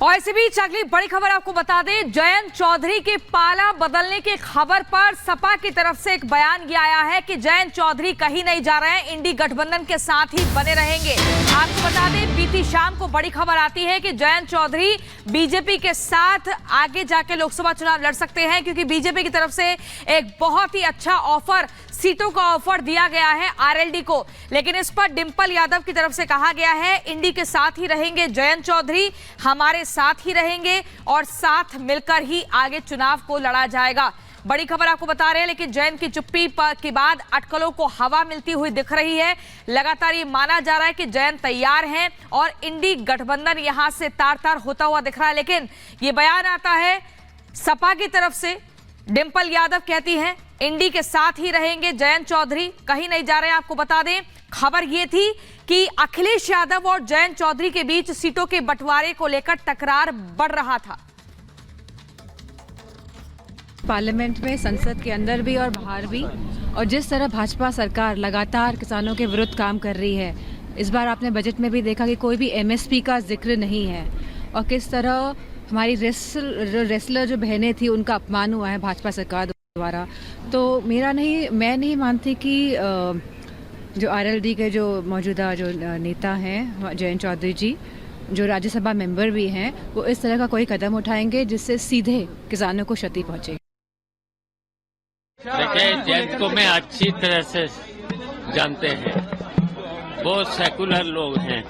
और इसी बीच अगली बड़ी खबर आपको बता दें, जयंत चौधरी के पाला बदलने की खबर पर सपा की तरफ से एक बयान ये आया है कि जयंत चौधरी कहीं नहीं जा रहे हैं, इंडी गठबंधन के साथ ही बने रहेंगे। आपको बता दें, बीती शाम को बड़ी खबर आती है कि जयंत चौधरी बीजेपी के साथ आगे जाके लोकसभा चुनाव लड़ सकते हैं, क्योंकि बीजेपी की तरफ से एक बहुत ही अच्छा ऑफर, सीटों का ऑफर दिया गया है आरएलडी को। लेकिन इस पर डिंपल यादव की तरफ से कहा गया है, इंडी के साथ ही रहेंगे जयंत चौधरी, हमारे साथ ही रहेंगे और साथ मिलकर ही आगे चुनाव को लड़ा जाएगा। बड़ी खबर आपको बता रहे हैं, लेकिन जयंत की चुप्पी के बाद अटकलों को हवा मिलती हुई दिख रही है। लगातार ये माना जा रहा है कि जयंत तैयार हैं और इंडी गठबंधन यहां से तार तार होता हुआ दिख रहा है। लेकिन ये बयान आता है सपा की तरफ से, डिंपल यादव कहती हैं इंडी के साथ ही रहेंगे जयंत चौधरी, कहीं नहीं जा रहे हैं। आपको बता दें, खबर यह थी कि अखिलेश यादव और जयंत चौधरी के बीच सीटों के बंटवारे को लेकर तकरार बढ़ रहा था। पार्लियामेंट में, संसद के अंदर भी और बाहर भी, और जिस तरह भाजपा सरकार लगातार किसानों के विरुद्ध काम कर रही है, इस बार आपने बजट में भी देखा कि कोई भी एमएसपी का जिक्र नहीं है, और किस तरह हमारी रेसलर जो बहनें थी उनका अपमान हुआ है भाजपा सरकार द्वारा। तो मैं नहीं मानती कि जो आरएलडी के जो मौजूदा जो नेता हैं जयंत चौधरी जी, जो राज्यसभा मेंबर भी हैं, वो इस तरह का कोई कदम उठाएंगे जिससे सीधे किसानों को क्षति पहुंचे। देखिए, जयंत को मैं अच्छी तरह से जानते हैं, वो सेकुलर लोग हैं,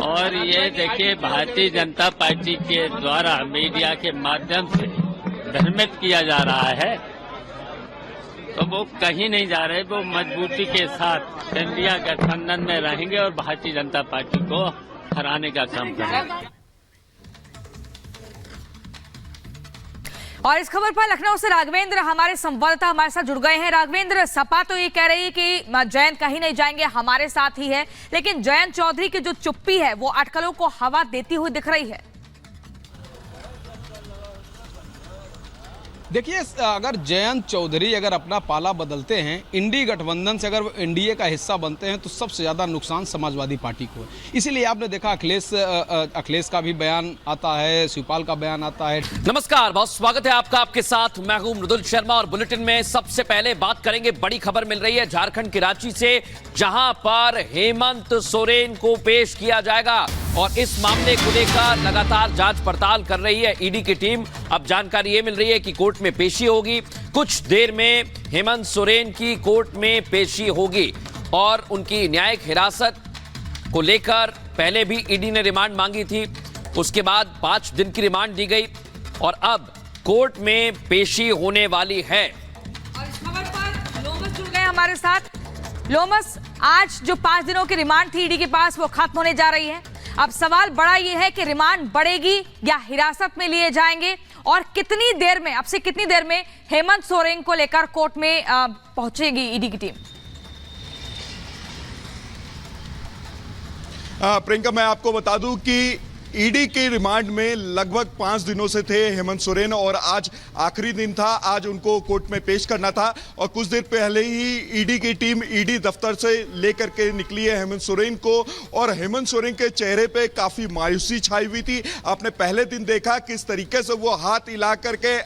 और ये देखिए भारतीय जनता पार्टी के द्वारा मीडिया के माध्यम से भ्रमित किया जा रहा है, तो वो कहीं नहीं जा रहे, वो मजबूती के साथ इंडिया गठबंधन में रहेंगे और भारतीय जनता पार्टी को हराने का काम करेंगे। और इस खबर पर लखनऊ से राघवेंद्र हमारे संवाददाता हमारे साथ जुड़ गए हैं। राघवेंद्र, सपा तो ये कह रही है कि जयंत कहीं नहीं जाएंगे, हमारे साथ ही है, लेकिन जयंत चौधरी की जो चुप्पी है वो अटकलों को हवा देती हुई दिख रही है। देखिए, अगर जयंत चौधरी अगर अपना पाला बदलते हैं, इंडी गठबंधन से अगर वो एनडीए का हिस्सा बनते हैं, तो सबसे ज़्यादा नुकसान समाजवादी पार्टी को है। इसीलिए आपने देखा अखिलेश का भी बयान आता है, शिवपाल का बयान आता है। नमस्कार, बहुत स्वागत है आपका, आपके साथ मैं हूं मृदुल शर्मा। और बुलेटिन में सबसे पहले बात करेंगे, बड़ी खबर मिल रही है झारखंड के रांची से, जहां पर हेमंत सोरेन को पेश किया जाएगा, और इस मामले को लेकर लगातार जांच पड़ताल कर रही है ईडी की टीम। अब जानकारी ये मिल रही है कि कोर्ट में पेशी होगी, कुछ देर में हेमंत सोरेन की कोर्ट में पेशी होगी, और उनकी न्यायिक हिरासत को लेकर पहले भी ईडी ने रिमांड मांगी थी, उसके बाद 5 दिन की रिमांड दी गई, और अब कोर्ट में पेशी होने वाली है। और इस खबर पर लोमस जुड़ गए हमारे साथ। लोमस, आज जो 5 दिनों की रिमांड थी ईडी के पास, वो खत्म होने जा रही है। अब सवाल बड़ा ये है कि रिमांड बढ़ेगी या हिरासत में लिए जाएंगे, और कितनी देर में, अब से कितनी देर में हेमंत सोरेन को लेकर कोर्ट में पहुंचेगी ईडी की टीम? प्रियंका, मैं आपको बता दूं कि ईडी के रिमांड में लगभग 5 दिनों से थे हेमंत सोरेन, और आज आखिरी दिन था, आज उनको कोर्ट में पेश करना था। और कुछ देर पहले ही ईडी की टीम ईडी दफ्तर से लेकर के निकली है हेमंत सोरेन को, और हेमंत सोरेन के चेहरे पे काफी मायूसी छाई हुई थी। आपने पहले दिन देखा किस तरीके से वो हाथ हिला करके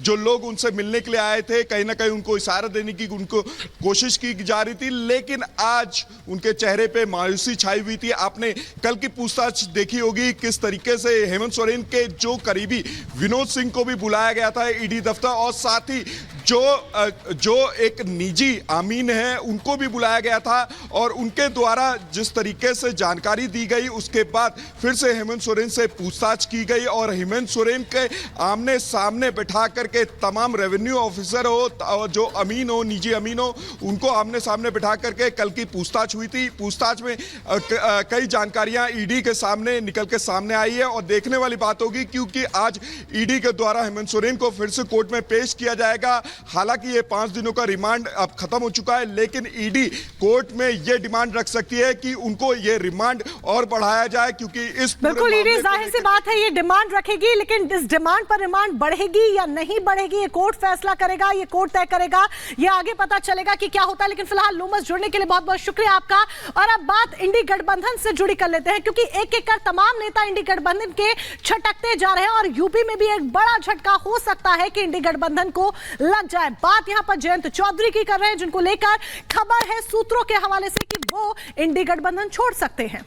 जो लोग उनसे मिलने के लिए आए थे, कहीं ना कहीं उनको इशारा देने की उनको कोशिश की जा रही थी, लेकिन आज उनके चेहरे पे मायूसी छाई हुई थी। आपने कल की पूछताछ देखी होगी, किस तरीके से हेमंत सोरेन के जो करीबी विनोद सिंह को भी बुलाया गया था ईडी दफ्तर, और साथ ही जो एक निजी अमीन है उनको भी बुलाया गया था, और उनके द्वारा जिस तरीके से जानकारी दी गई, उसके बाद फिर से हेमंत सोरेन से पूछताछ की गई, और हेमंत सोरेन के आमने सामने बैठा करके तमाम रेवेन्यू ऑफिसर हो, जो अमीन हो, निजी अमीन हो, उनको आमने सामने बैठा करके कल की पूछताछ हुई थी। पूछताछ में कई जानकारियां ईडी के सामने निकल के सामने आई है, और देखने वाली बात होगी, क्योंकि आज ईडी के द्वारा हेमंत सोरेन को फिर से कोर्ट में पेश किया जाएगा। हालांकि ये 5 दिनों का रिमांड अब खत्म हो चुका है, लेकिन ईडी कोर्ट में ये डिमांड रख सकती है कि उनको ये रिमांड और बढ़ाया जाए, क्योंकि इस बिल्कुल ईडी जाहिर सी बात है ये डिमांड रखेगी, लेकिन इस डिमांड पर रिमांड बढ़ेगी या नहीं बढ़ेगी ये कोर्ट फैसला करेगा, ये कोर्ट तय करेगा, ये आगे पता चलेगा कि क्या होता है। लेकिन फिलहाल लूमस जुड़ने के लिए बहुत बहुत शुक्रिया आपका। और अब बात इंडी गठबंधन से जुड़ी कर लेते हैं, क्योंकि एक एक कर तमाम नेता इंडी गठबंधन के छटकते जा रहे हैं और यूपी में भी एक बड़ा झटका हो सकता है कि इंडी गठबंधन को लग जाए। बात यहां पर जयंत चौधरी की कर रहे हैं, जिनको लेकर खबर है सूत्रों के हवाले से कि वो इंडी गठबंधन छोड़ सकते हैं।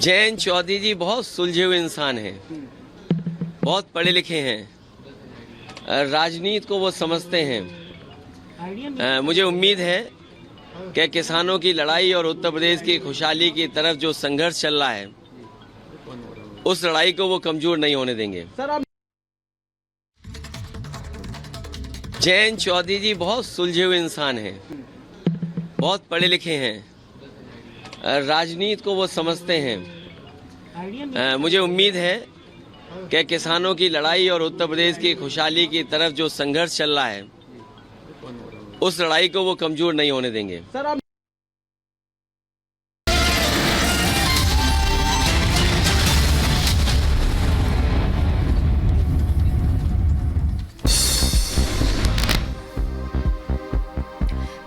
जयंत चौधरी जी बहुत सुलझे हुए इंसान हैं, बहुत पढ़े लिखे हैं, राजनीति को वो समझते हैं। मुझे उम्मीद है कि किसानों की लड़ाई और उत्तर प्रदेश की खुशहाली की तरफ जो संघर्ष चल रहा है, उस लड़ाई को वो कमजोर नहीं होने देंगे। जयंत चौधरी जी बहुत सुलझे हुए इंसान हैं, बहुत पढ़े लिखे हैं, राजनीति को वो समझते हैं। मुझे उम्मीद है कि किसानों की लड़ाई और उत्तर प्रदेश की खुशहाली की तरफ जो संघर्ष चल रहा है, उस लड़ाई को वो कमजोर नहीं होने देंगे।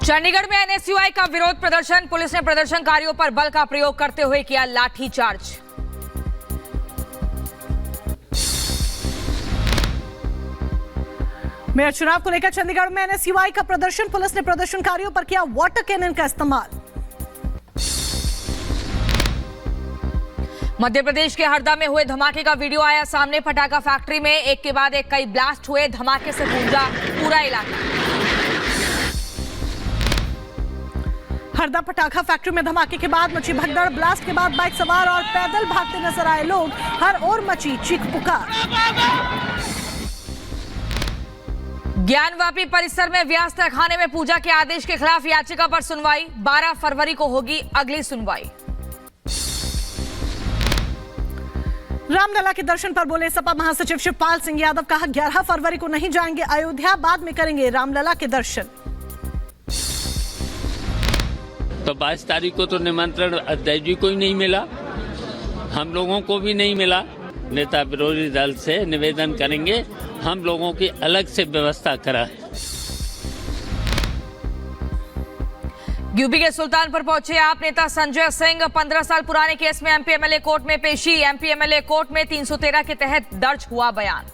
चंडीगढ़ में एनएसयूआई का विरोध प्रदर्शन, पुलिस ने प्रदर्शनकारियों पर बल का प्रयोग करते हुए किया लाठीचार्ज। मेयर चुनाव को लेकर चंडीगढ़ में एनएसयूआई का प्रदर्शन, पुलिस ने प्रदर्शनकारियों पर किया वाटर कैनन का इस्तेमाल। मध्य प्रदेश के हरदा में हुए धमाके का वीडियो आया सामने। पटाखा फैक्ट्री में एक के बाद एक कई ब्लास्ट हुए, धमाके से गूंजा पूरा इलाका। हरदा पटाखा फैक्ट्री में धमाके के बाद मची भगदड़, ब्लास्ट के बाद बाइक सवार और पैदल भागते नजर आए लोग, हर ओर मची चीख पुकार। ज्ञानवापी परिसर में व्यस्त खाने में पूजा के आदेश के खिलाफ याचिका पर सुनवाई, 12 फरवरी को होगी अगली सुनवाई। रामलला के दर्शन पर बोले सपा महासचिव शिवपाल सिंह यादव, कहा 11 फरवरी को नहीं जाएंगे अयोध्या, बाद में करेंगे रामलला के दर्शन। तो 22 तारीख को तो निमंत्रण अध्यक्ष जी को ही नहीं मिला, हम लोगों को भी नहीं मिला। नेता विरोधी दल से निवेदन करेंगे हम लोगों की अलग से व्यवस्था करा। यूपी के सुल्तानपुर पहुंचे आप नेता संजय सिंह, 15 साल पुराने केस में एमपी एमएलए कोर्ट में पेशी। एमपी एमएलए कोर्ट में 313 के तहत दर्ज हुआ बयान।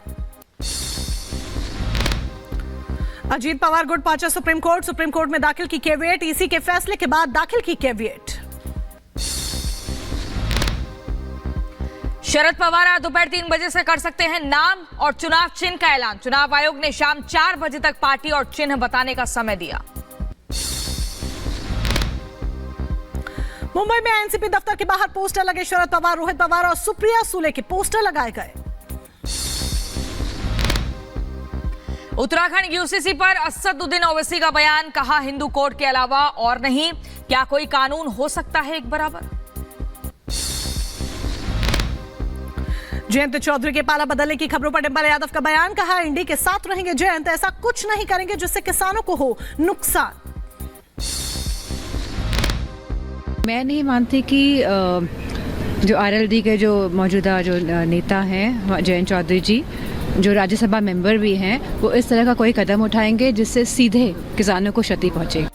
अजीत पवार गुट पहुंचा सुप्रीम कोर्ट में दाखिल की कैविएट, ईसी के फैसले के बाद दाखिल की कैविएट। शरद पवार आज दोपहर 3 बजे से कर सकते हैं नाम और चुनाव चिन्ह का ऐलान। चुनाव आयोग ने शाम 4 बजे तक पार्टी और चिन्ह बताने का समय दिया। मुंबई में एनसीपी दफ्तर के बाहर पोस्टर लगे, शरद पवार, रोहित पवार और सुप्रिया सुले के पोस्टर लगाए गए। उत्तराखंड यूसीसी पर असदुद्दीन ओवैसी का बयान, कहा हिंदू कोड के अलावा और नहीं, क्या कोई कानून हो सकता है एक बराबर। जयंत चौधरी के पाला बदलने की खबरों पर डिंपल यादव का बयान, कहा इंडी के साथ रहेंगे जयंत, ऐसा कुछ नहीं करेंगे जिससे किसानों को हो नुकसान। मैं नहीं मानती कि जो आरएलडी के जो मौजूदा जो नेता हैं जयंत चौधरी जी, जो राज्यसभा मेंबर भी हैं, वो इस तरह का कोई कदम उठाएंगे जिससे सीधे किसानों को क्षति पहुंचे।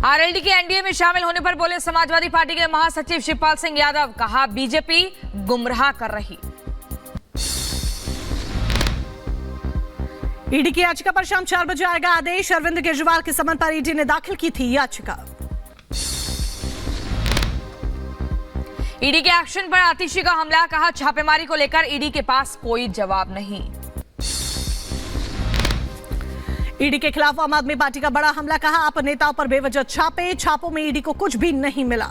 आरएलडी के एनडीए में शामिल होने पर बोले समाजवादी पार्टी के महासचिव शिवपाल सिंह यादव, कहा बीजेपी गुमराह कर रही। ईडी की याचिका पर शाम 4 बजे आएगा आदेश। अरविंद केजरीवाल के समन पर ईडी ने दाखिल की थी याचिका। ईडी के एक्शन पर आतिशी का हमला, कहा छापेमारी को लेकर ईडी के पास कोई जवाब नहीं। ईडी के खिलाफ आम आदमी पार्टी का बड़ा हमला, कहा आप नेताओं पर बेवजह छापे, छापों में ईडी को कुछ भी नहीं मिला।